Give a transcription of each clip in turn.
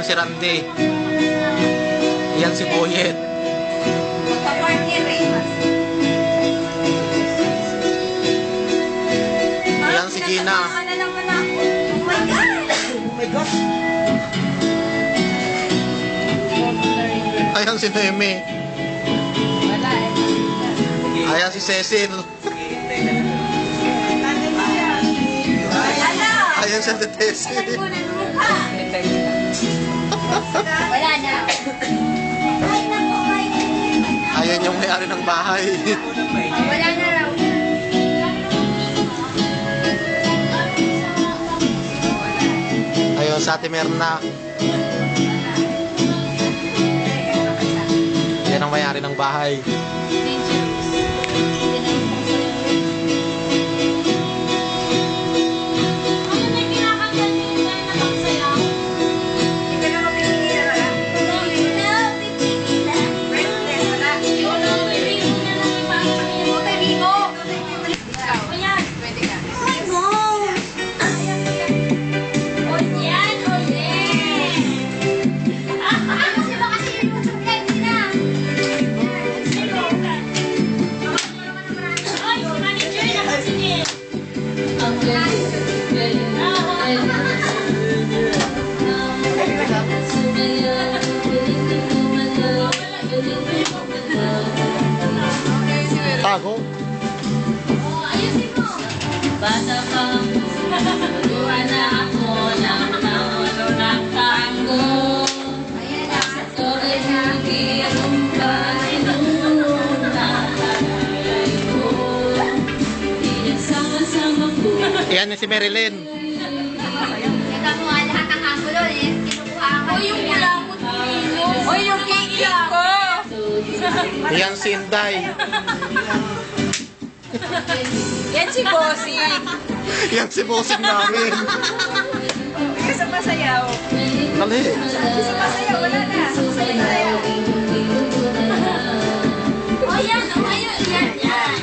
si Randy. Yan si Boyet. Yan si Gina. Oh my God! Oh my gosh! Ayan si Noemi. Wala eh. Ayan si Cecil. Ayan si Ate Tessie. Wala na. Ay, naku, ay. Ayan yung may-ari ng bahay. Wala na raw. Ayun sa Ate Merna. Yan ang may-ari ng bahay. Tago? Basta pang luwa na ako ng naulo ng tango. Ito ay hindi rumpay noon na kalay ko. Iyagsama-sama ko. Yan si Marilyn. Ikaw mo lahat ang kagulo eh. Kinukuha ko. Yung kulamot ko. Oy, yung cake ko. Yan si Inday. Yan si Bossing. Yan si bossing namin. Isa pa sayaw. Dali. Isa pa sayaw. Wala na. Sayaw. Oh, yan. Oh, ayun. Yan, yan.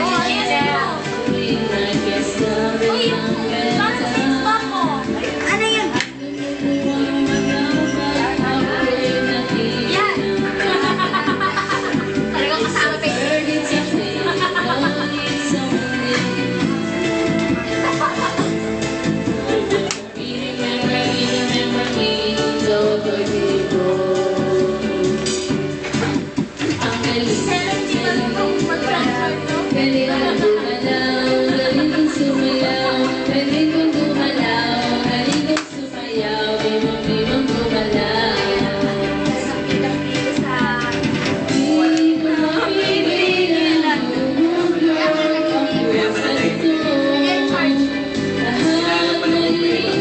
Oh, ayan. Uy, parang face bump mo. Ano yun? Yan. Talagang kasama face.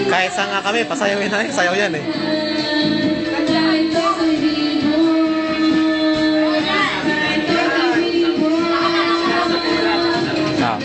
Kahit saan nga kami, pasayawin na eh. Sayaw yan eh. Ah.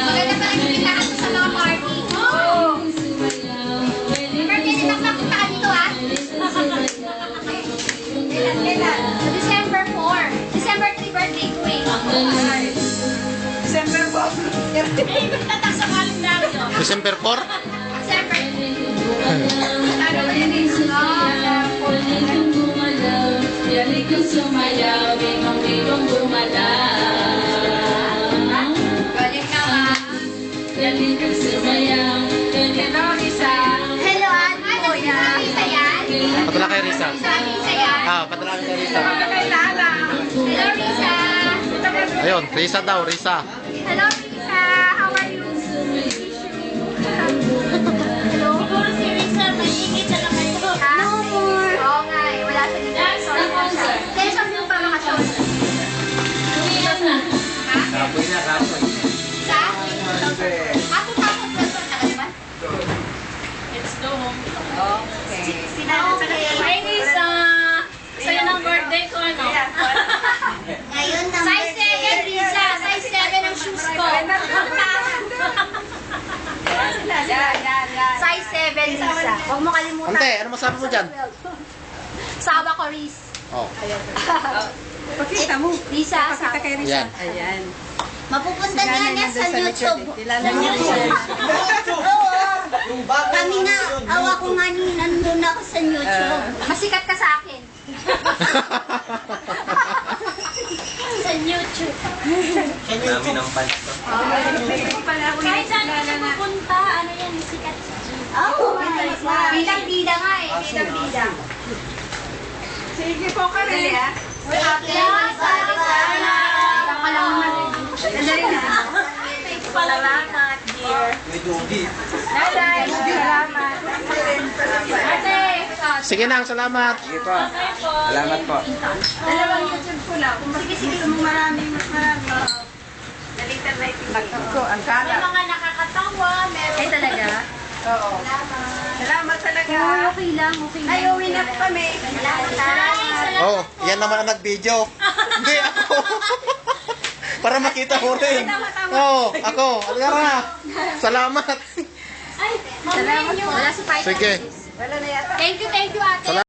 Maganda pa rin yung lahat sa mga party. Oo. Birthday nila mapunta ka dito ah. Kailan? Sa December 4. December 3 birthday ko eh. December 4. Tatak sa kalendaryo. December 4? December. Yalik yung sumayaw, bimong-bimong gumalaw. Balik na ka. Yalik yung sumayaw, hello Risa. Hello, Ate. Risa yan? Padala kay Risa. Risa yan? Ah, padala kay Risa. Hello, Risa. Ayun, Risa daw, Risa. Hello, Risa. How are you? Hello? Siguro si Risa, maingit na lang kayo. No more. Oo nga eh. Wala sa dito. Sorry po siya. Kaya siya yung pamakasyon. Ha? Kapoy na, kapoy. Sa? Ako tapos na ito. Diba? go home. Okay. Hi, Lisa! Sa'yo ng birthday ko, ano? Ngayon na. Size 7, Lisa. Size 7 ang shoes ko. Size 7, Lisa. Huwag mo kalimutan. Ante, ano masabi mo dyan? Sawa ko, Riz. Oh, Pakita mo. Lisa, Pakita kay Risa. yan. Ayan. mapupunta na niya sa YouTube. Kilala mo siya. Oo. Kami nga, awa ko nga ni nandun ako sa YouTube. Masikat ka sa akin. Sa YouTube. Namin ang pants to. Kahit saan ka pupunta, ano yan, sikat sa YouTube. Oh, bidang-bida nga eh. Bidang-bida. Sige po ka rin. Okay, bye-bye. Sandali na. Salamat, dear. Bye-bye. Salamat. Ate, Sige nang, salamat. Sige po. Salamat po. Dalawang YouTube ko lang. Kung makikita mo maraming, mas marami. Nalitan na itin. Ko, ang may kala. mga nakakatawa, meron. Ay, talaga? Oo. Salamat talaga. Okay lang, okay lang. Ay, uwi na po kami. Salamat. Oh, yan naman ang nag-video. Hindi, ako. Para makita mo rin. Oh, ako. Alga na. Salamat. Ay, mamaya nyo. Wala sa Sige. Wala na yata. Thank you, ate.